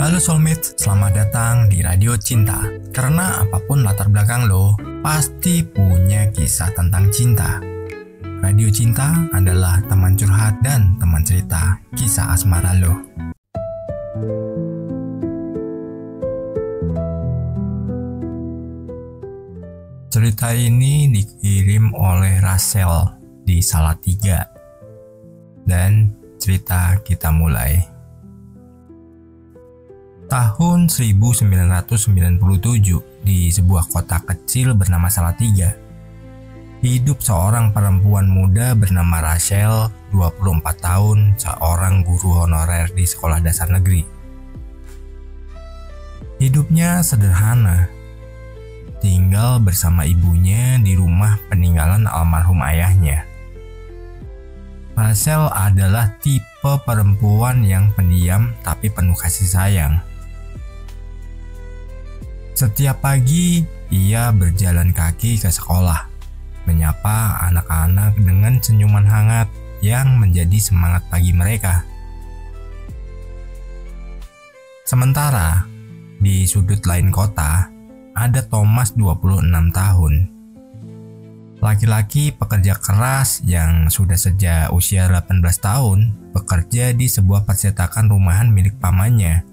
Halo soulmate, selamat datang di Radio Cinta. Karena apapun latar belakang lo, pasti punya kisah tentang cinta. Radio Cinta adalah teman curhat dan teman cerita kisah asmara lo. Cerita ini dikirim oleh Rachel di Salatiga. Dan cerita kita mulai. Tahun 1997 di sebuah kota kecil bernama Salatiga, hidup seorang perempuan muda bernama Rachel, 24 tahun, seorang guru honorer di sekolah dasar negeri. Hidupnya sederhana, tinggal bersama ibunya di rumah peninggalan almarhum ayahnya. Rachel adalah tipe perempuan yang pendiam tapi penuh kasih sayang. Setiap pagi, ia berjalan kaki ke sekolah, menyapa anak-anak dengan senyuman hangat yang menjadi semangat pagi mereka. Sementara, di sudut lain kota, ada Thomas 26 tahun. Laki-laki pekerja keras yang sudah sejak usia 18 tahun bekerja di sebuah percetakan rumahan milik pamannya.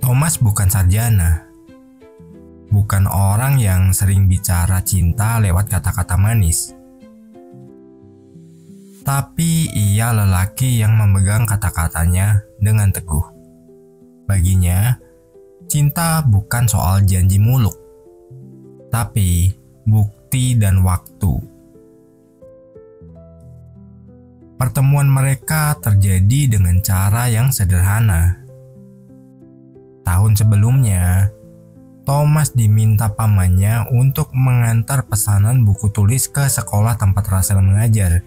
Thomas bukan sarjana, bukan orang yang sering bicara cinta lewat kata-kata manis. Tapi ia lelaki yang memegang kata-katanya dengan teguh. Baginya, cinta bukan soal janji muluk, tapi bukti dan waktu. Pertemuan mereka terjadi dengan cara yang sederhana. Tahun sebelumnya, Thomas diminta pamannya untuk mengantar pesanan buku tulis ke sekolah tempat Rachel mengajar.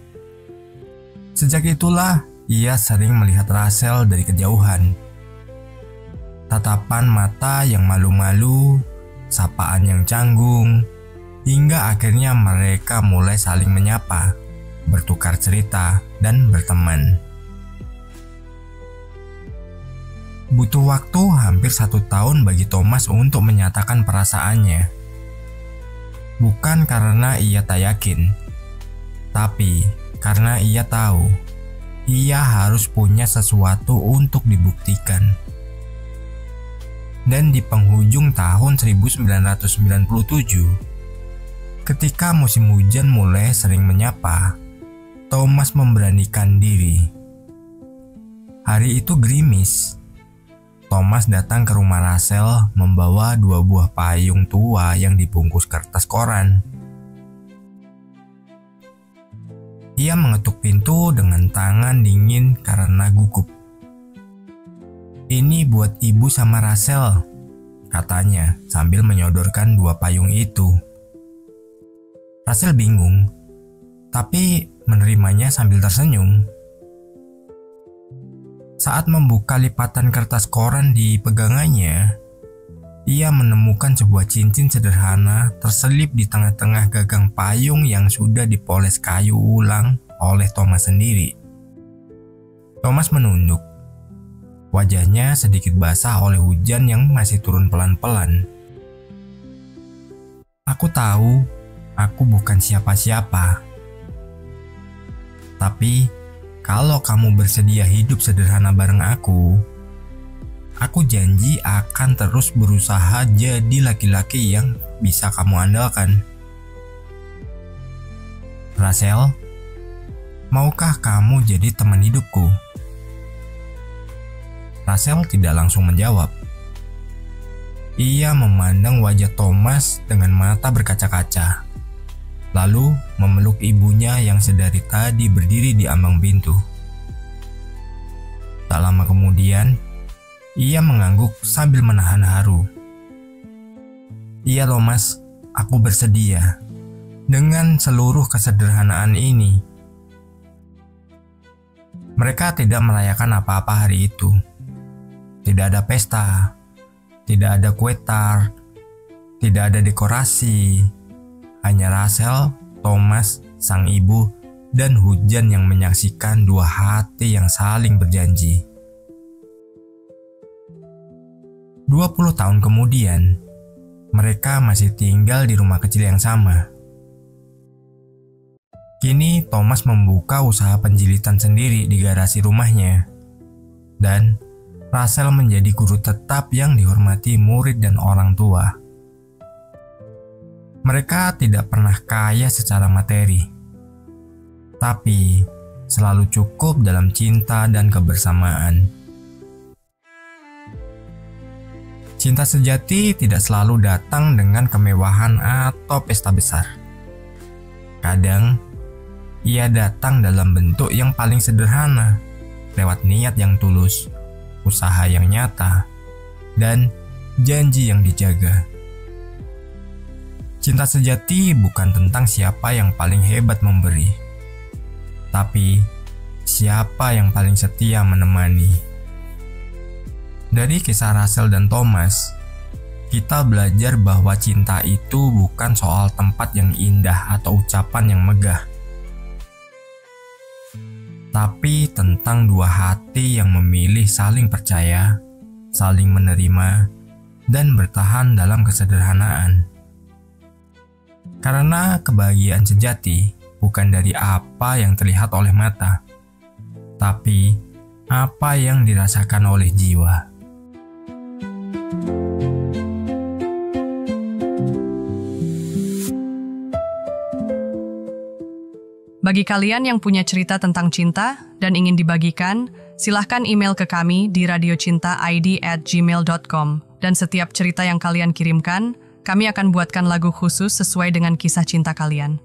Sejak itulah, ia sering melihat Rachel dari kejauhan. Tatapan mata yang malu-malu, sapaan yang canggung, hingga akhirnya mereka mulai saling menyapa, bertukar cerita, dan berteman. Butuh waktu hampir 1 tahun bagi Thomas untuk menyatakan perasaannya. Bukan karena ia tak yakin, tapi karena ia tahu ia harus punya sesuatu untuk dibuktikan. Dan di penghujung tahun 1997, ketika musim hujan mulai sering menyapa, Thomas memberanikan diri. Hari itu gerimis. Thomas datang ke rumah Rachel membawa 2 buah payung tua yang dibungkus kertas koran. Ia mengetuk pintu dengan tangan dingin karena gugup. "Ini buat ibu sama Rachel," katanya sambil menyodorkan 2 payung itu. Rachel bingung, tapi menerimanya sambil tersenyum. Saat membuka lipatan kertas koran di pegangannya, ia menemukan sebuah cincin sederhana terselip di tengah-tengah gagang payung yang sudah dipoles kayu ulang oleh Thomas sendiri. Thomas menunduk. Wajahnya sedikit basah oleh hujan yang masih turun pelan-pelan. "Aku tahu aku bukan siapa-siapa. Tapi kalau kamu bersedia hidup sederhana bareng aku janji akan terus berusaha jadi laki-laki yang bisa kamu andalkan." "Rachel, maukah kamu jadi teman hidupku?" Rachel tidak langsung menjawab. Ia memandang wajah Thomas dengan mata berkaca-kaca, lalu memeluk ibunya yang sedari tadi berdiri di ambang pintu. Tak lama kemudian, ia mengangguk sambil menahan haru. "Iya Thomas, aku bersedia. Dengan seluruh kesederhanaan ini." Mereka tidak merayakan apa-apa hari itu. Tidak ada pesta, tidak ada kue tart, tidak ada dekorasi. Hanya Rachel, Thomas, sang ibu, dan hujan yang menyaksikan 2 hati yang saling berjanji. 20 tahun kemudian, mereka masih tinggal di rumah kecil yang sama. Kini Thomas membuka usaha penjilitan sendiri di garasi rumahnya. Dan Russell menjadi guru tetap yang dihormati murid dan orang tua. Mereka tidak pernah kaya secara materi, tapi selalu cukup dalam cinta dan kebersamaan. Cinta sejati tidak selalu datang dengan kemewahan atau pesta besar. Kadang, ia datang dalam bentuk yang paling sederhana, lewat niat yang tulus, usaha yang nyata, dan janji yang dijaga. Cinta sejati bukan tentang siapa yang paling hebat memberi, tapi siapa yang paling setia menemani. Dari kisah Russell dan Thomas, kita belajar bahwa cinta itu bukan soal tempat yang indah atau ucapan yang megah, tapi tentang dua hati yang memilih saling percaya, saling menerima, dan bertahan dalam kesederhanaan. Karena kebahagiaan sejati bukan dari apa yang terlihat oleh mata, tapi apa yang dirasakan oleh jiwa. Bagi kalian yang punya cerita tentang cinta dan ingin dibagikan, silahkan email ke kami di radiocintaid@gmail.com. Dan setiap cerita yang kalian kirimkan, kami akan buatkan lagu khusus sesuai dengan kisah cinta kalian.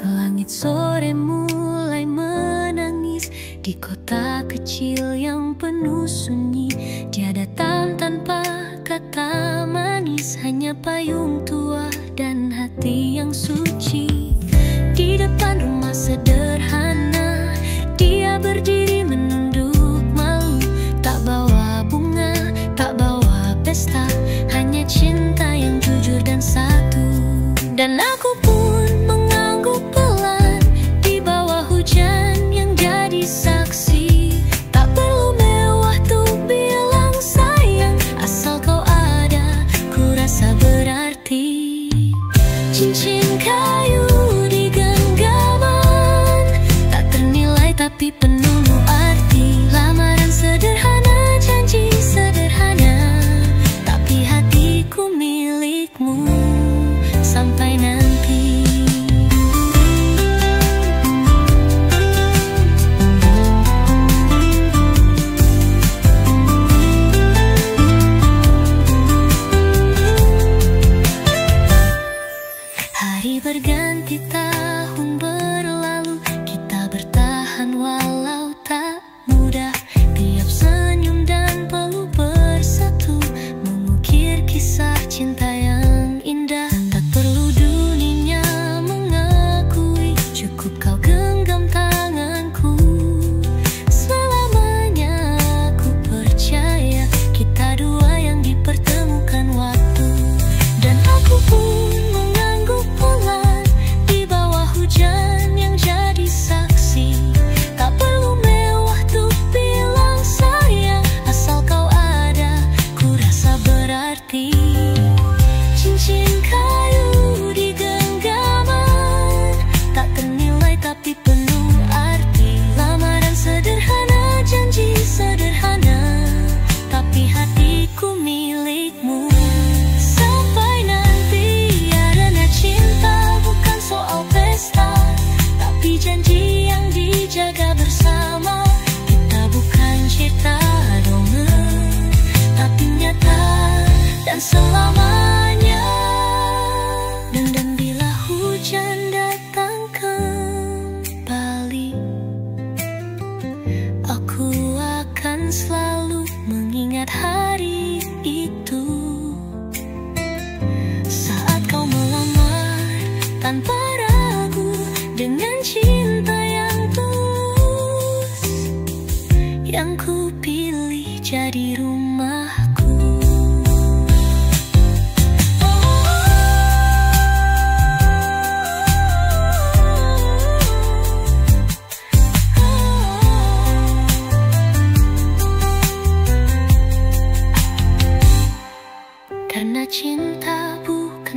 Langit sore mulai menangis di kota kecil yang penuh sunyi. Dia datang tanpa kata manis, hanya payung tua dan hati yang suci. Di depan rumah sederhana, dia berdiri menunduk malu. Tak bawa bunga, tak bawa pesta, hanya cinta yang jujur dan satu. Dan aku pun mengangguk pelan di bawah hujan yang jadi saksi. Tak perlu mewah tuh bilang sayang, asal kau ada, ku rasa berarti. Cincin kayu di genggaman, tak ternilai tapi penuh arti. Lamaran sederhana, janji sederhana, tapi hatiku milikmu sampai nanti. Hari berganti, tahun berlalu, kita bertahan walau tak mudah. Tiap senyum dan peluk bersatu, mengukir kisah cinta yang indah. Tak perlu dunia mengakui, cukup kau genggam tanganku. Selamanya aku percaya, kita dua yang dipertemukan waktu. Dan aku pun mengangguk pelan di bawah hujan yang jadi saksi. Tak perlu mewah tuh bilang sayang, asal kau ada, ku rasa berarti. Cincin kayu di genggaman, tak ternilai tapi penuh arti. Lamaran sederhana, janji sederhana, tapi hatiku milikmu sampai nanti. Karena cinta bukan soal pesta, tapi janji yang dijaga bersama. Kita bukan cerita dongeng, tapi nyata dan selamanya. Dan bila hujan datang kembali, aku akan selalu mengingat hari itu. Saat kau melamar tanpa ragu, dengan cinta yang tulus, yang ku pilih jadi rumahku.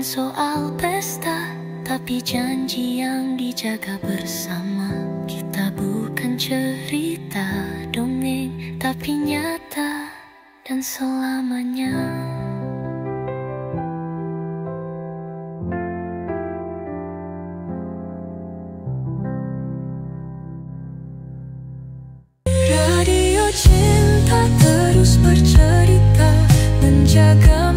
soal pesta, tapi janji yang dijaga bersama. Kita bukan cerita dongeng, tapi nyata dan selamanya. Radio Cinta terus bercerita, menjaga